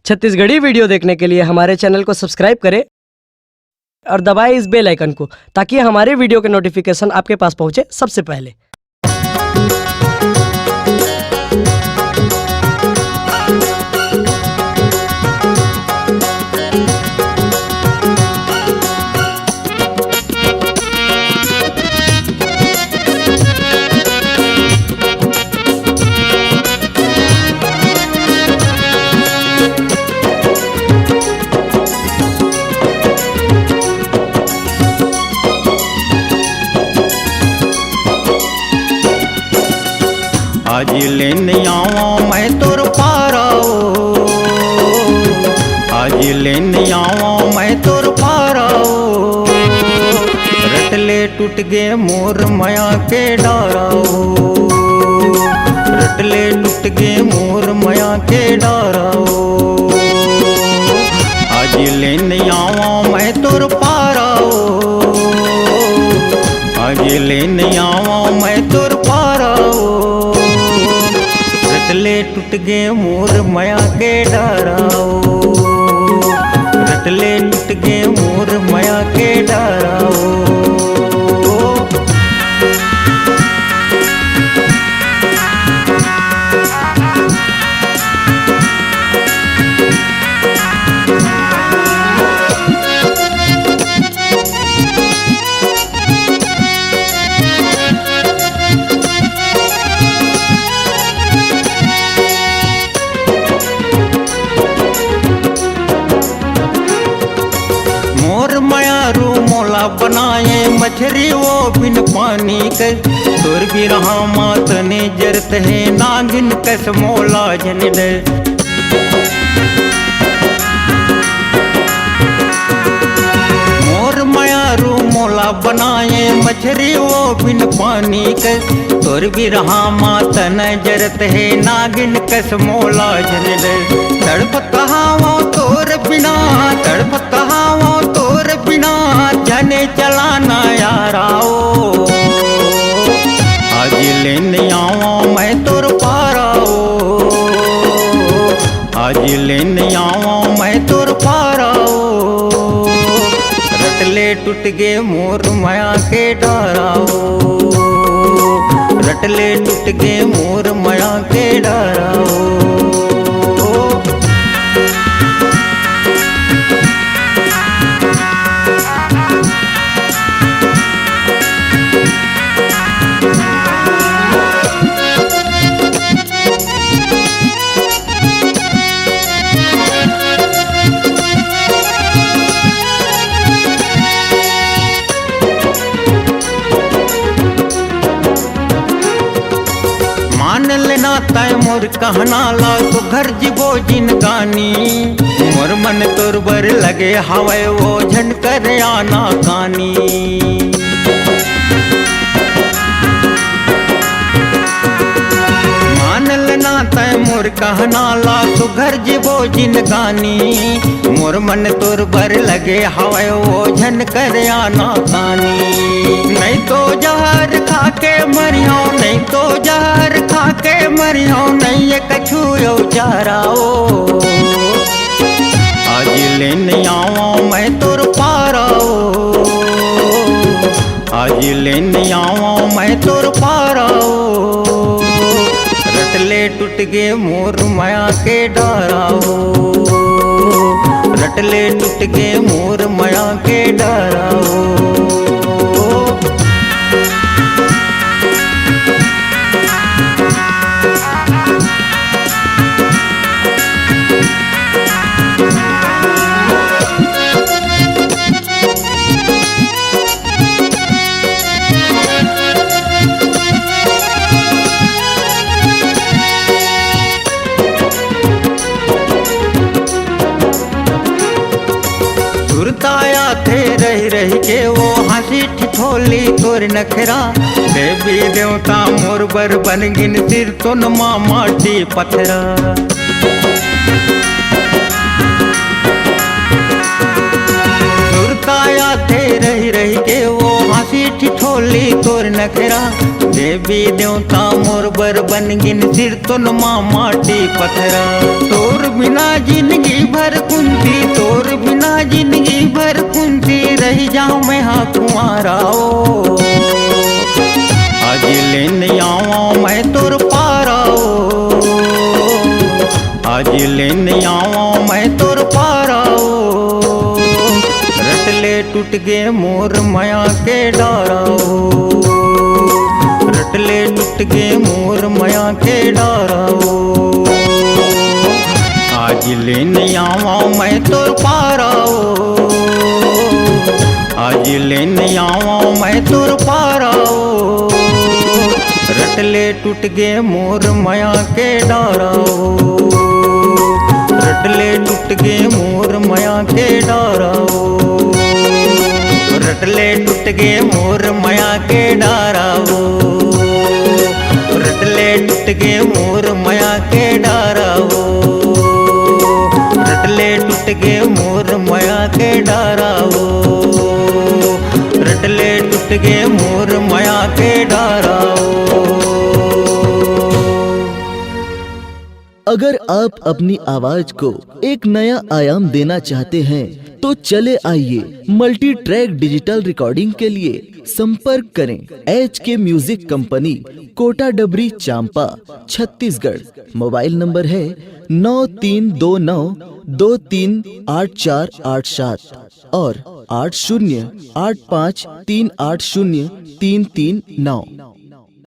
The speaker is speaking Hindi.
छत्तीसगढ़ी वीडियो देखने के लिए हमारे चैनल को सब्सक्राइब करें और दबाएं इस बेल आइकन को, ताकि हमारे वीडियो के नोटिफिकेशन आपके पास पहुंचे सबसे पहले। आज लेने आवा मैं तोर पाराओ, आज लेने आवा मैं तोर पाराओ। रटले टूट गे मोर माया के डाराओ, रटले टूट गे मोर माया के डाराओ। आज लेने आवा मैं तोर पाराओ, आज लेने आवा मैं तोर पाराओ। रटले टूट गे मोर माया के डाराओ, रटले टूट गे मोर माया के डाराओ। बनाए मछरी वो बिन पानी के, तोर भी रहा मात ने जरत है नागिन कस मोला जन डर। मोर मायारू मोला बनाए मछरी वो बिन पानी के, तोर भी रहा मात न जरत है नागिन कस मोला जन डर। तड़प कहावो तोर बिना, तड़प कहावो तोर बिना, जाने चलाना याराओ। आज लेने आवा मैं तोर पाराओ, आज लेने आवा मैं तोर पाराओ। रटले टूट गे मोर माया के डाराओ, रटले टूट गे मोर माया के डाराओ। तय मोर कहना ला तो घर जीवो जिन गानी, मोर मन तोर बर लगे हवे वो झंड कर आना कानी। मान लेना तय मोर कहना ला तो घर जीवो जिन गानी, मोर मन तोर बर लगे हवे वो झंड कर आना कानी। नहीं तो जहर खाके मरियो, नहीं तो जहर खाके मरियो, नहीं ये कछु यो चाराओ। आज लेने आवा मैं तोर पाराओ, आज लेने आवा मैं तोर पाराओ। रटले टूट गे मोर माया के डाराओ, रटले टूट गे मोर माया के डाराओ। सुरताया थे रही रही के वो हंसी ठिठोली तोर नखरा। देवी देवता मोर बर बन गिन सिर तो नमा माटी पथरा। सुरताया थे रही रही के वो हंसी ठिठोली तोर नखरा। देवी देवी देवता मोर बर बन गिन सिर तुन माँ माटी पथरा। तोर बिना जिंदगी भर कुंती, तोर बिना जिंदगी भर कुंती, रह जाऊं मैं हाँ कुंवारा ओ। आज लेने आवा मैं तोर पारा ओ, आज लेने आवा मैं तोर पारा ओ। रटले टूट गे मोर माया के डारा ओ, रटले टूट गे मोर माया के डारा ओ। आज लेने आवा मैं तोर पारा ओ, आज लेने आवा मैं तोर पारा ओ। रटले टूट गे मोर माया के डारा ओ, रटले टूट गे मोर माया के डारा ओ। रटले टूट गे मोर माया के डारा ओ, रटले टूट गे मोर माया के डारा ओ। रटले टूट गे मोर माया के डारा ओ, रटले टूट गे मोर माया के डारा ओ। अगर आप अपनी आवाज को एक नया आयाम देना चाहते हैं तो चले आइए मल्टी ट्रैक डिजिटल रिकॉर्डिंग के लिए संपर्क करें HK म्यूजिक कंपनी, कोटा डबरी, चांपा, छत्तीसगढ़। मोबाइल नंबर है 9329238487 और 8085380339।